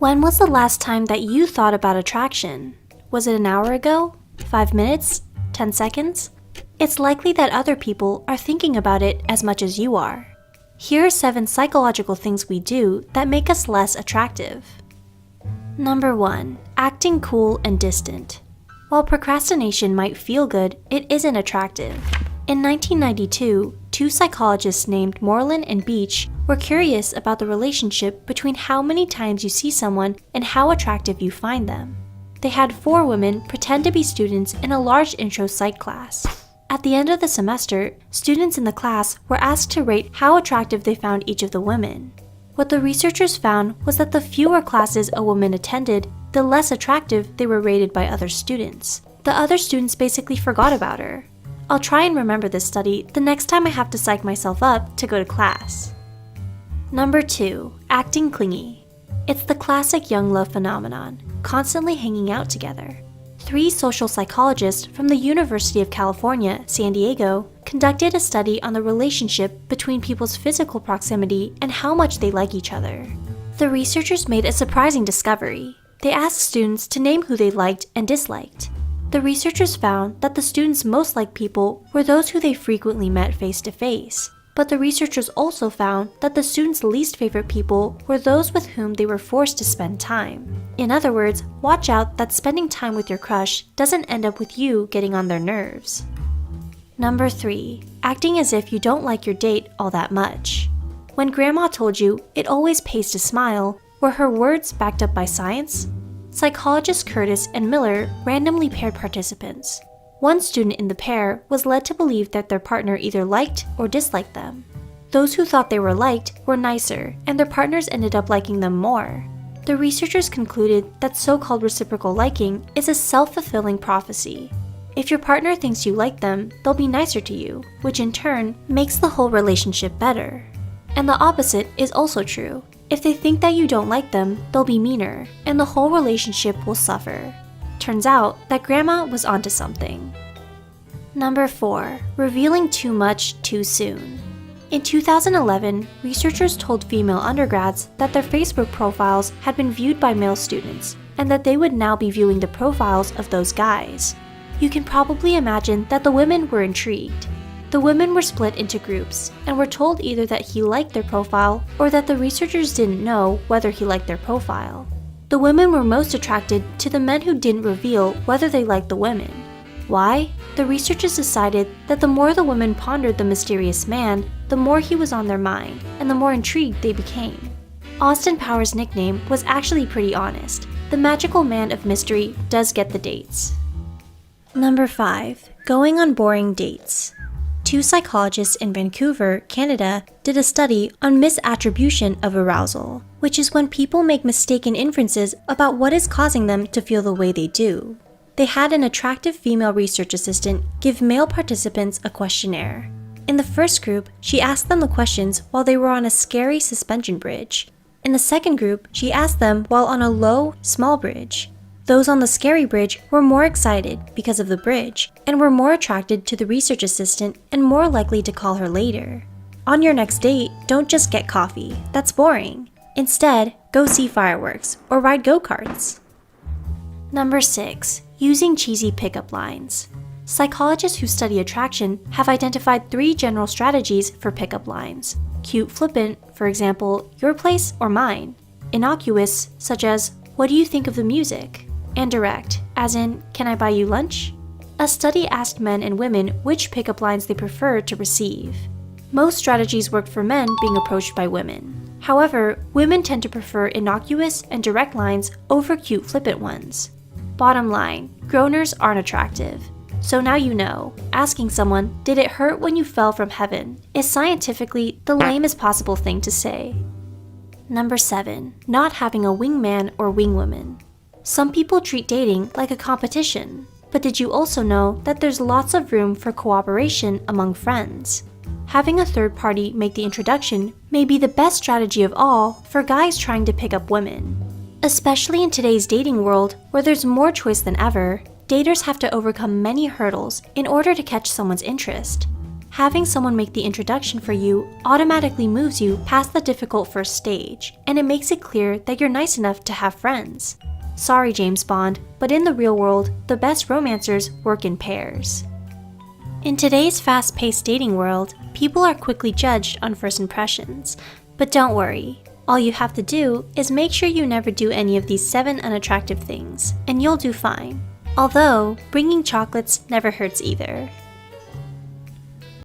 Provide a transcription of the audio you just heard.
When was the last time that you thought about attraction? Was it an hour ago? 5 minutes? 10 seconds? It's likely that other people are thinking about it as much as you are. Here are 7 psychological things we do that make us less attractive. Number 1. Acting cool and distant. While procrastination might feel good, it isn't attractive. In 1992, 2 psychologists named Moreland and Beach were curious about the relationship between how many times you see someone and how attractive you find them. They had 4 women pretend to be students in a large intro psych class. At the end of the semester, students in the class were asked to rate how attractive they found each of the women. What the researchers found was that the fewer classes a woman attended, the less attractive they were rated by other students. The other students basically forgot about her. I'll try and remember this study the next time I have to psych myself up to go to class. Number 2. Acting clingy. It's the classic young love phenomenon, constantly hanging out together. 3 social psychologists from the University of California, San Diego, conducted a study on the relationship between people's physical proximity and how much they like each other. The researchers made a surprising discovery. They asked students to name who they liked and disliked. The researchers found that the students most liked people were those who they frequently met face-to-face. But the researchers also found that the students' least favorite people were those with whom they were forced to spend time. In other words, watch out that spending time with your crush doesn't end up with you getting on their nerves. Number 3. Acting as if you don't like your date all that much. When Grandma told you it always pays to smile, were her words backed up by science? Psychologists Curtis and Miller randomly paired participants. One student in the pair was led to believe that their partner either liked or disliked them. Those who thought they were liked were nicer, and their partners ended up liking them more. The researchers concluded that so-called reciprocal liking is a self-fulfilling prophecy. If your partner thinks you like them, they'll be nicer to you, which in turn makes the whole relationship better. And the opposite is also true. If they think that you don't like them, they'll be meaner, and the whole relationship will suffer. Turns out that Grandma was onto something. Number 4. Revealing too much too soon. In 2011, researchers told female undergrads that their Facebook profiles had been viewed by male students, and that they would now be viewing the profiles of those guys. You can probably imagine that the women were intrigued. The women were split into groups, and were told either that he liked their profile or that the researchers didn't know whether he liked their profile. The women were most attracted to the men who didn't reveal whether they liked the women. Why? The researchers decided that the more the women pondered the mysterious man, the more he was on their mind, and the more intrigued they became. Austin Powers' nickname was actually pretty honest. The magical man of mystery does get the dates. Number 5. Going on boring dates. 2 psychologists in Vancouver, Canada, did a study on misattribution of arousal, which is when people make mistaken inferences about what is causing them to feel the way they do. They had an attractive female research assistant give male participants a questionnaire. In the first group, she asked them the questions while they were on a scary suspension bridge. In the second group, she asked them while on a low, small bridge. Those on the scary bridge were more excited because of the bridge, and were more attracted to the research assistant and more likely to call her later. On your next date, don't just get coffee. That's boring. Instead, go see fireworks or ride go-karts. Number 6. Using cheesy pickup lines. Psychologists who study attraction have identified 3 general strategies for pickup lines. Cute flippant, for example, your place or mine. Innocuous, such as, what do you think of the music? And direct, as in, can I buy you lunch? A study asked men and women which pickup lines they preferred to receive. Most strategies worked for men being approached by women. However, women tend to prefer innocuous and direct lines over cute flippant ones. Bottom line, groaners aren't attractive. So now you know, asking someone, did it hurt when you fell from heaven, is scientifically the lamest possible thing to say. Number 7. Not having a wingman or wingwoman. Some people treat dating like a competition, but did you also know that there's lots of room for cooperation among friends? Having a third party make the introduction may be the best strategy of all for guys trying to pick up women. Especially in today's dating world, where there's more choice than ever, daters have to overcome many hurdles in order to catch someone's interest. Having someone make the introduction for you automatically moves you past the difficult first stage, and it makes it clear that you're nice enough to have friends. Sorry, James Bond, but in the real world, the best romancers work in pairs. In today's fast-paced dating world, people are quickly judged on first impressions. But don't worry, all you have to do is make sure you never do any of these 7 unattractive things, and you'll do fine. Although, bringing chocolates never hurts either.